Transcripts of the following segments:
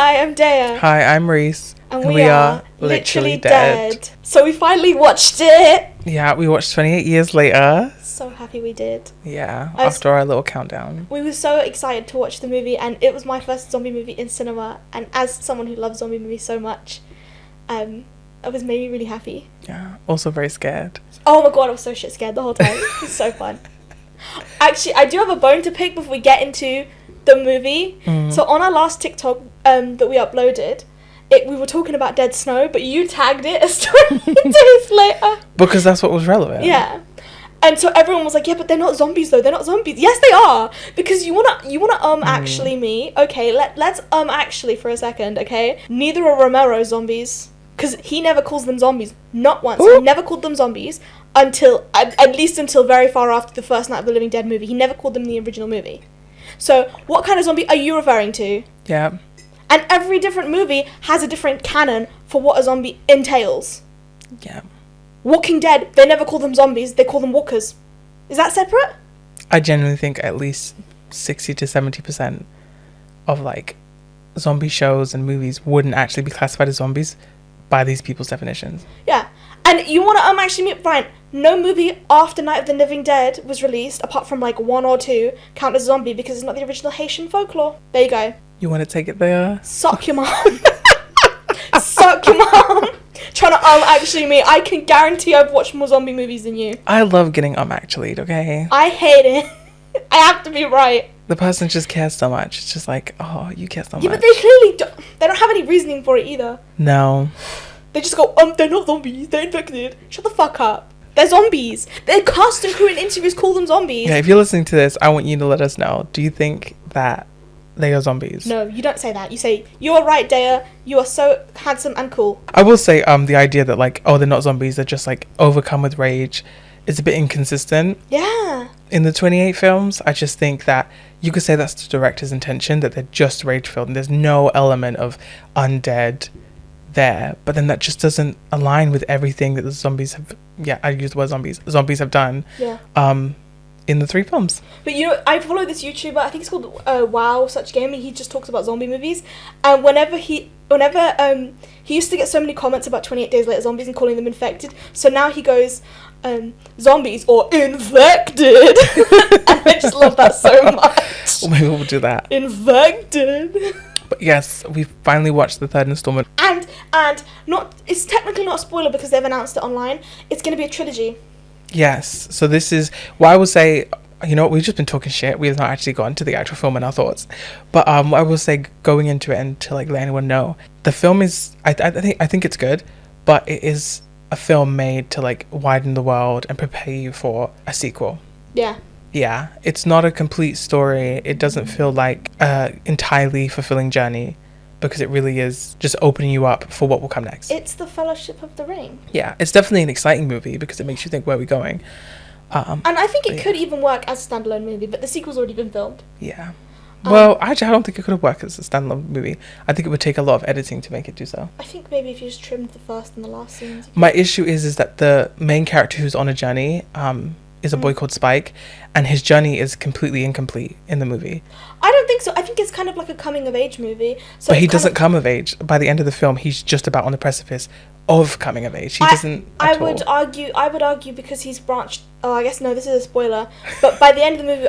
Hi, I'm Dea. Hi, I'm Reece. And we are literally dead. So we finally watched it. Yeah, we watched 28 years later. So happy we did. Yeah, after our little countdown. We were so excited to watch the movie, and it was my first zombie movie in cinema. And as someone who loves zombie movies so much, it was made me really happy. Yeah, also very scared. Oh my god, I was so shit scared the whole time. It was so fun. Actually, I do have a bone to pick before we get into the movie. So on our last TikTok that we uploaded, we were talking about Dead Snow, but you tagged it as 20 days later. Because that's what was relevant. Yeah. And so everyone was like, yeah, but they're not zombies though. They're not zombies. Yes, they are. Because you wanna actually me. Okay, let's actually for a second, okay? Neither are Romero zombies. Because he never calls them zombies. Not once. Ooh. He never called them zombies until, at least until very far after the first Night of the Living Dead movie. He never called them the original movie. So, what kind of zombie are you referring to? Yeah. And every different movie has a different canon for what a zombie entails. Yeah. Walking Dead, they never call them zombies, they call them walkers. Is that separate? I genuinely think at least 60 to 70% of, like, zombie shows and movies wouldn't actually be classified as zombies by these people's definitions. Yeah. And you want to actually meet Brian? No movie after Night of the Living Dead was released, apart from like one or two, count as zombie because it's not the original Haitian folklore. There you go. You want to take it there? Suck your mom. Suck your mom. Trying to actually me. I can guarantee I've watched more zombie movies than you. I love getting actually, okay? I hate it. I have to be right. The person just cares so much. It's just like, oh, you care so much. Yeah, but they clearly don't. They don't have any reasoning for it either. No. They just go, they're not zombies. They're infected. Shut the fuck up. They're zombies. Their cast and crew in interviews call them zombies. Yeah, if you're listening to this, I want you to let us know. Do you think that they are zombies? No, you don't say that. You say, you're right, Dea. You are so handsome and cool. I will say the idea that, like, oh, they're not zombies. They're just, like, overcome with rage is a bit inconsistent. Yeah. In the 28 films, I just think that you could say that's the director's intention, that they're just rage-filled and there's no element of undead there. But then that just doesn't align with everything that the zombies have... Yeah, I use the word zombies. Zombies have done. Yeah. In the 3 films. But you know, I follow this YouTuber, I think it's called Wow Such Gaming. He just talks about zombie movies. And whenever he used to get so many comments about 28 Days Later zombies and calling them infected. So now he goes, zombies or infected. And I just love that so much. Well, maybe we'll do that. Infected. But yes, we finally watched the 3rd installment. And it's technically not a spoiler because they've announced it online. It's going to be a trilogy. Yes. So this is... Well, I would say... You know what? We've just been talking shit. We have not actually gotten to the actual film and our thoughts. But I will say, going into it and to, like, let anyone know, the film is... I think it's good, but it is a film made to, like, widen the world and prepare you for a sequel. Yeah. Yeah. It's not a complete story. It doesn't feel like an entirely fulfilling journey, because it really is just opening you up for what will come next. It's the Fellowship of the Ring. Yeah, it's definitely an exciting movie because it makes you think, where are we going? And I think it could even work as a standalone movie, but the sequel's already been filmed. Yeah. Well, actually, I don't think it could have worked as a standalone movie. I think it would take a lot of editing to make it do so. I think maybe if you just trimmed the first and the last scenes. My issue is that the main character who's on a journey is a boy called Spike, and his journey is completely incomplete in the movie. I don't think so. I think it's kind of like a coming-of-age movie. So but he doesn't come of age. By the end of the film, he's just about on the precipice of coming of age. He doesn't I would argue because he's branched... Oh, I guess, no, this is a spoiler. But by the end of the movie,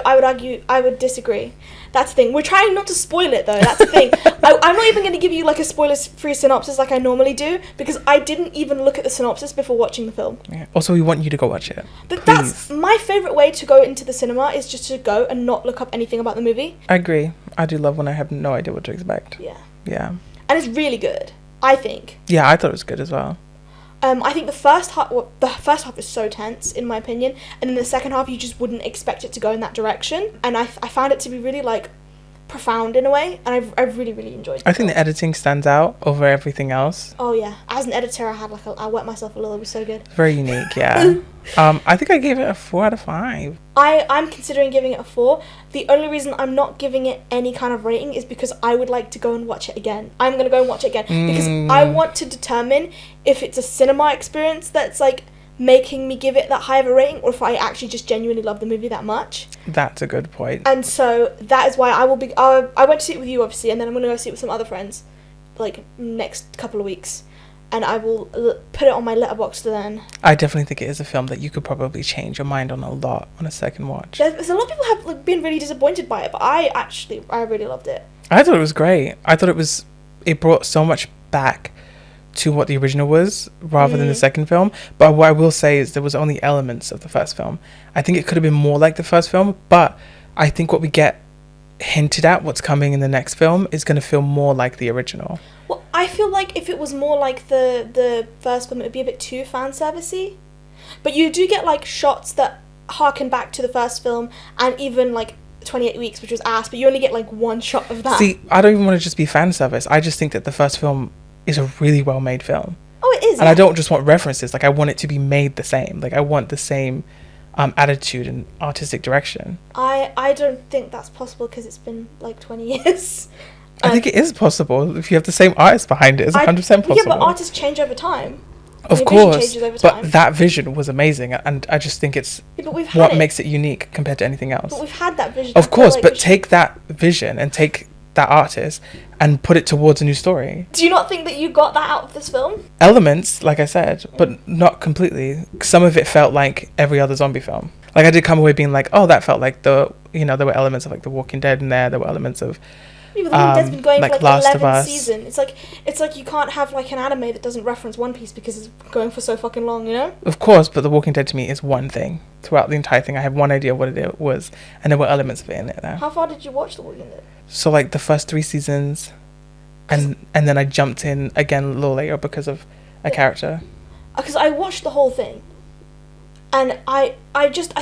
I would disagree. That's the thing. We're trying not to spoil it, though. That's the thing. I'm not even going to give you, like, a spoiler-free synopsis like I normally do, because I didn't even look at the synopsis before watching the film. Yeah. Also, we want you to go watch it. But that's my favourite way to go into the cinema, is just to go and not look up anything about the movie. I agree. I do love when I have no idea what to expect. Yeah. Yeah. And it's really good, I think. Yeah, I thought it was good as well. I think the first half is so tense, in my opinion, and then the second half you just wouldn't expect it to go in that direction, and I found it to be really, like, profound in a way, and I've really, really enjoyed it. I think the editing stands out over everything else. Oh yeah, as an editor I wet myself a little. It was so good. Very unique. Yeah. I think I gave it a 4 out of 5. I'm considering giving it a 4. The only reason I'm not giving it any kind of rating is because I would like to go and watch it again. I'm going to go and watch it again because I want to determine if it's a cinema experience that's, like, making me give it that high of a rating, or if I actually just genuinely love the movie that much. That's a good point. And so that is why I went to see it with you, obviously, and then I'm going to go see it with some other friends like next couple of weeks, and I will put it on my letterbox then. I definitely think it is a film that you could probably change your mind on a lot on a second watch. There's a lot of people have like been really disappointed by it, but I really loved it. I thought it was great. I thought it brought so much back to what the original was rather than the second film. But what I will say is there was only elements of the first film. I think it could have been more like the first film, but I think what we get hinted at, what's coming in the next film, is going to feel more like the original. Well, I feel like if it was more like the first film, it would be a bit too fan servicey. But you do get like shots that harken back to the first film, and even like 28 Weeks, which was ass, but you only get like one shot of that. See, I don't even want to just be fan service. I just think that the first film is a really well made film. Oh, it is. And I don't just want references. Like, I want it to be made the same. Like, I want the same attitude and artistic direction. I don't think that's possible because it's been like 20 years. I think it is possible if you have the same artist behind it. It's 100% possible. Yeah, but artists change over time. Of course, but that vision was amazing, and I just think it's what makes it unique compared to anything else. But we've had that vision. Of course, but take that vision and take that artist and put it towards a new story. Do you not think that you got that out of this film? Elements, like I said, but not completely. Some of it felt like every other zombie film. Like, I did come away being like, oh, that felt like there were elements of like The Walking Dead in there. There were elements of Yeah, but The Walking Dead's been going like for like Last of 11 Us. seasons. It's like you can't have like an anime that doesn't reference One Piece because it's going for so fucking long, you know? Of course, but The Walking Dead to me is one thing. Throughout the entire thing, I have one idea what it was, and there were elements of it in it there. How far did you watch The Walking Dead? So like the first 3 seasons, and then I jumped in again a little later because of a character. Because I watched the whole thing, and I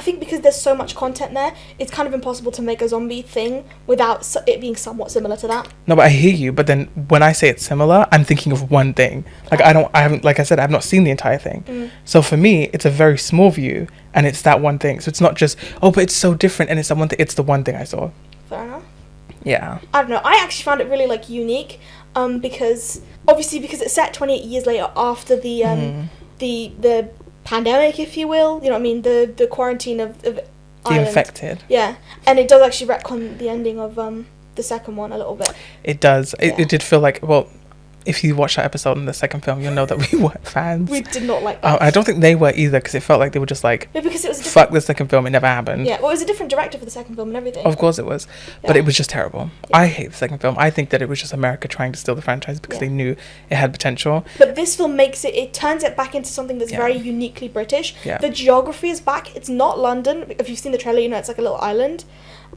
think because there's so much content there, it's kind of impossible to make a zombie thing without it being somewhat similar to that. No, but I hear you. But then when I say it's similar, I'm thinking of one thing. Like I haven't, like I said, I've not seen the entire thing. So for me, it's a very small view, and it's that one thing. So it's not just, oh, but it's so different, and it's the one thing. It's the one thing I saw. Fair enough. Yeah. I don't know. I actually found it really like unique, because it's set 28 years later after the pandemic, if you will. You know what I mean? The quarantine of the Ireland. infected. Yeah, and it does actually retcon the ending of the second one a little bit. It does. Yeah. It did feel like, well, if you watch that episode in the second film, you'll know that we weren't fans. We did not like that. I don't think they were either, because it felt like they were just like, yeah, because it was fuck the second film, it never happened. Yeah, well, it was a different director for the second film and everything. Of course it was. Yeah. But it was just terrible. Yeah. I hate the second film. I think that it was just America trying to steal the franchise because they knew it had potential. But this film it turns it back into something that's very uniquely British. Yeah. The geography is back. It's not London. If you've seen the trailer, you know it's like a little island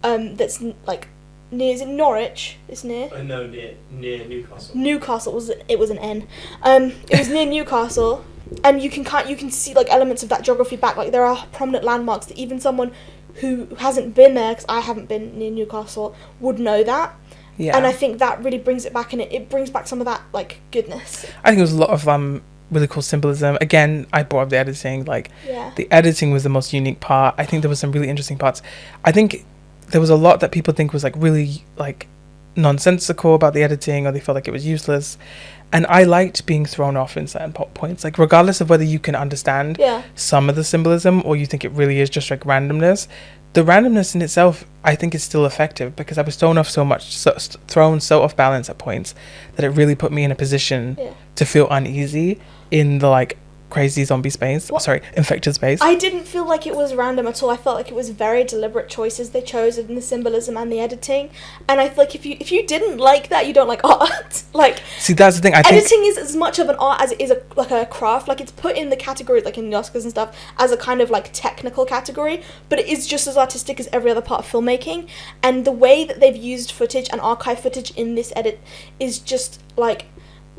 that's like near, is it Norwich? It's near? No, near Newcastle. Newcastle was an N. It was near Newcastle, and you can see like elements of that geography back. Like there are prominent landmarks that even someone who hasn't been there, because I haven't been near Newcastle, would know that. Yeah. And I think that really brings it back, and it brings back some of that like goodness. I think there was a lot of really cool symbolism. Again, I brought up the editing. Like the editing was the most unique part. I think there was some really interesting parts. I think there was a lot that people think was like really like nonsensical about the editing, or they felt like it was useless. And I liked being thrown off in certain points, like regardless of whether you can understand some of the symbolism or you think it really is just like randomness. The randomness in itself, I think, is still effective, because I was thrown off thrown so off balance at points that it really put me in a position to feel uneasy in the like crazy zombie space. Infected space. I didn't feel like it was random at all. I felt like it was very deliberate choices they chose in the symbolism and the editing. And I feel like if you didn't like that, you don't like art. Like, see, that's the thing. Editing is as much of an art as it is a craft. Like, it's put in the category, like in the Oscars and stuff, as a kind of like technical category, but it is just as artistic as every other part of filmmaking. And the way that they've used footage and archive footage in this edit is just like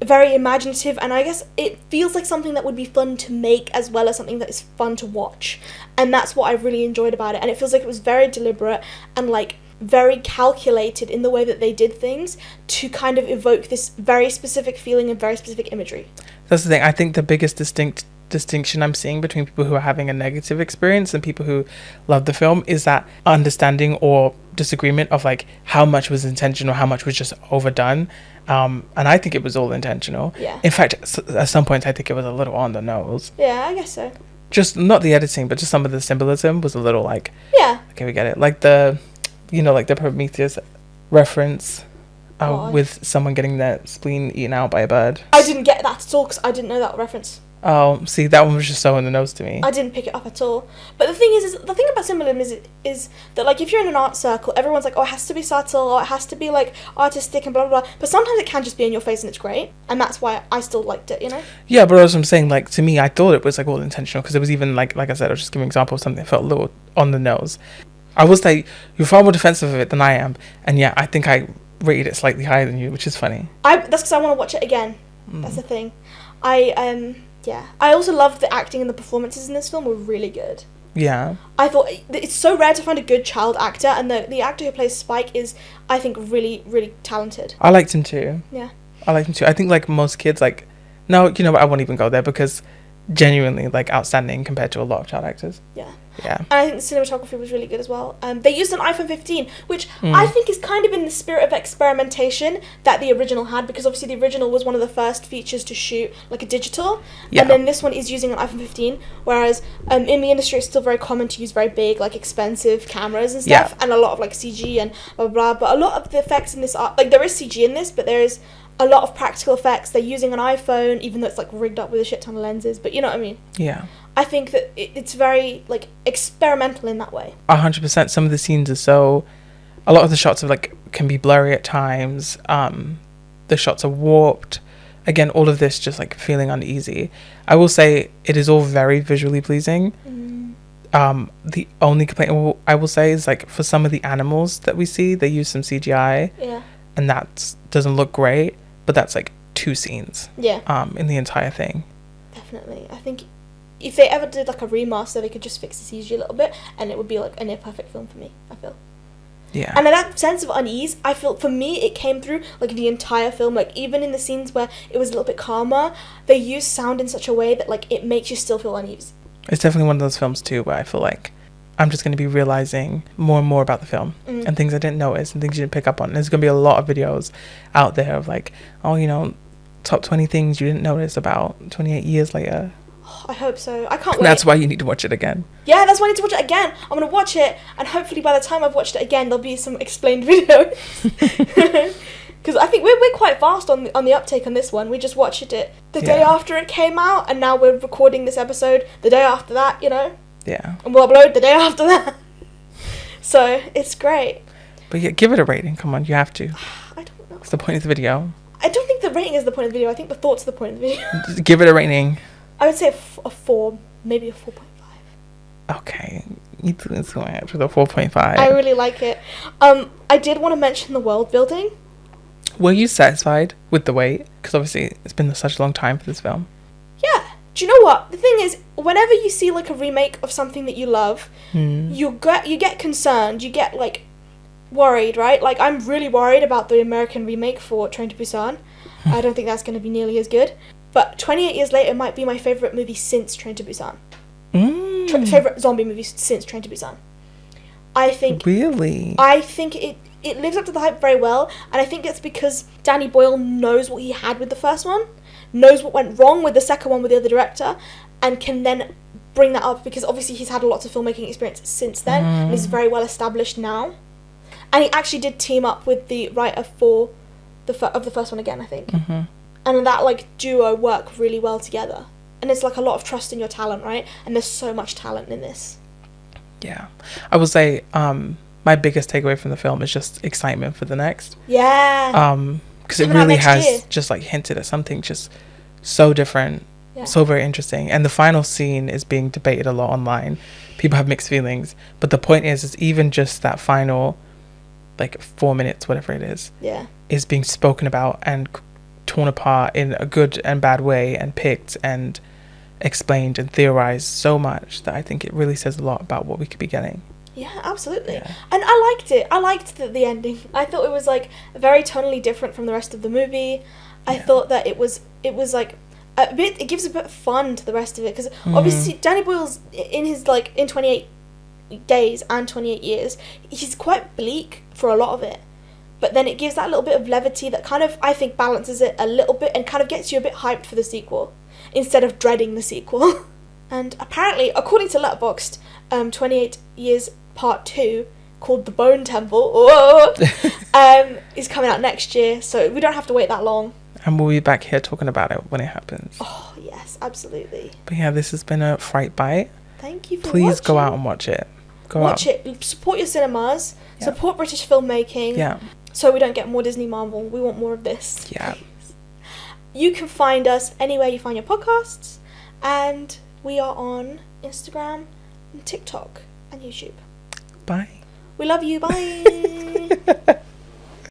very imaginative, and I guess it feels like something that would be fun to make as well as something that is fun to watch. And that's what I really enjoyed about it. And it feels like it was very deliberate and like very calculated in the way that they did things to kind of evoke this very specific feeling and very specific imagery. That's the thing. I think the biggest distinction I'm seeing between people who are having a negative experience and people who love the film is that understanding or disagreement of like how much was intentional, how much was just overdone. And I think it was all intentional. Yeah. In fact, at some points I think it was a little on the nose. Yeah, I guess so. Just not the editing, but just some of the symbolism was a little like, yeah, okay, we get it. Like the Prometheus reference Why? with someone getting their spleen eaten out by a bird. I didn't get that at all because I didn't know that reference. Oh, see, that one was just so in the nose to me. I didn't pick it up at all. But the thing is the thing about symbolism is that, like, if you're in an art circle, everyone's like, oh, it has to be subtle, or it has to be, like, artistic and blah, blah, blah. But sometimes it can just be in your face and it's great. And that's why I still liked it, you know? Yeah, but as I'm saying, like, to me, I thought it was, like, all intentional, because it was even, like I said, I was just giving an example of something that felt a little on the nose. I will say, you're far more defensive of it than I am. And yeah, I think I rated it slightly higher than you, which is funny. That's because I want to watch it again. That's the thing. Yeah. I also loved the acting and the performances in this film were really good. Yeah. I thought it's so rare to find a good child actor, and the actor who plays Spike is, I think, really, really talented. I liked him too. Yeah. I liked him too. I think, like, most kids, like, no, you know what, I won't even go there, because genuinely, like, outstanding compared to a lot of child actors. Yeah. Yeah. And I think the cinematography was really good as well. They used an iPhone 15, which I think is kind of in the spirit of experimentation that the original had, because obviously the original was one of the first features to shoot like a digital, Yeah. and then this one is using an iPhone 15, whereas in the industry it's still very common to use very big, like, expensive cameras and stuff, and a lot of, like, CG and blah, blah, blah. But a lot of the effects in this are, like, there is CG in this, but there is a lot of practical effects. They're using an iPhone, even though it's, like, rigged up with a shit ton of lenses, but you know what I mean? Yeah. I think that it's very, like, experimental in that way. 100%. Some of the scenes are so... A lot of the shots are, like, can be blurry at times. The shots are warped. Again, all of this just, like, feeling uneasy. I will say it is all very visually pleasing. The only complaint I will say is, like, for some of the animals that we see, they use some CGI. Yeah. And that doesn't look great. But that's, like, 2 scenes. Yeah. In the entire thing. Definitely. I think if they ever did, like, a remaster, they could just fix the CG a little bit, and it would be, like, a near perfect film for me, I feel. Yeah. And that sense of unease, I feel, for me, it came through, like, the entire film. Like, even in the scenes where it was a little bit calmer, they used sound in such a way that, like, it makes you still feel uneasy. It's definitely one of those films, too, where I feel like I'm just going to be realizing more and more about the film and things I didn't notice and things you didn't pick up on. There's going to be a lot of videos out there of, like, oh, you know, top 20 things you didn't notice about 28 years later. I hope so. I can't wait. And that's why you need to watch it again. Yeah, that's why I need to watch it again. I'm going to watch it, and hopefully by the time I've watched it again, there'll be some explained videos. Because I think we're quite fast on the uptake on this one. We just watched it the day after it came out, and now we're recording this episode the day after that, you know? Yeah. And we'll upload the day after that. So, it's great. But yeah, give it a rating. Come on, you have to. I don't know. It's the point of the video. I don't think the rating is the point of the video. I think the thought's the point of the video. Just give it a rating. I would say a 4, maybe a 4.5. Okay. You do this so much with a 4.5. I really like it. I did want to mention the world building. Were you satisfied with the wait? Because obviously it's been such a long time for this film. Yeah. Do you know what? The thing is, whenever you see, like, a remake of something that you love, you get concerned. You get, like, worried, right? Like, I'm really worried about the American remake for Train to Busan. I don't think that's going to be nearly as good. But 28 years later might be my favourite movie since Train to Busan. Favourite zombie movie since Train to Busan. I think... Really? I think it lives up to the hype very well, and I think it's because Danny Boyle knows what he had with the first one, knows what went wrong with the second one with the other director, and can then bring that up, because obviously he's had lots of filmmaking experience since then, and he's very well established now. And he actually did team up with the writer for the first one again, I think. And that, like, duo work really well together. And it's, like, a lot of trust in your talent, right? And there's so much talent in this. Yeah. I will say, my biggest takeaway from the film is just excitement for the next. Yeah. Because it really has just, like, hinted at something just so different, so very interesting. And the final scene is being debated a lot online. People have mixed feelings. But the point is even just that final, like, 4 minutes, whatever it is being spoken about and torn apart in a good and bad way and picked and explained and theorized so much that I think it really says a lot about what we could be getting. Yeah, absolutely. Yeah. And I liked it. I liked the ending. I thought it was, like, very tonally different from the rest of the movie. I thought that it was like a bit, it gives a bit of fun to the rest of it, because obviously Danny Boyle's in his, like, in 28 days and 28 years, he's quite bleak for a lot of it. But then it gives that little bit of levity that kind of, I think, balances it a little bit and kind of gets you a bit hyped for the sequel instead of dreading the sequel. And apparently, according to Letterboxd, 28 Years Part 2 called The Bone Temple. Whoa. Is coming out next year, so we don't have to wait that long. And we'll be back here talking about it when it happens. Oh, yes, absolutely. But yeah, this has been a Fright Bite. Thank you for Please watching. go out and watch it. Watch it. Support your cinemas. Yeah. Support British filmmaking. Yeah. So we don't get more Disney Marvel. We want more of this. Yeah. Please. You can find us anywhere you find your podcasts. And we are on Instagram and TikTok and YouTube. Bye. We love you. Bye.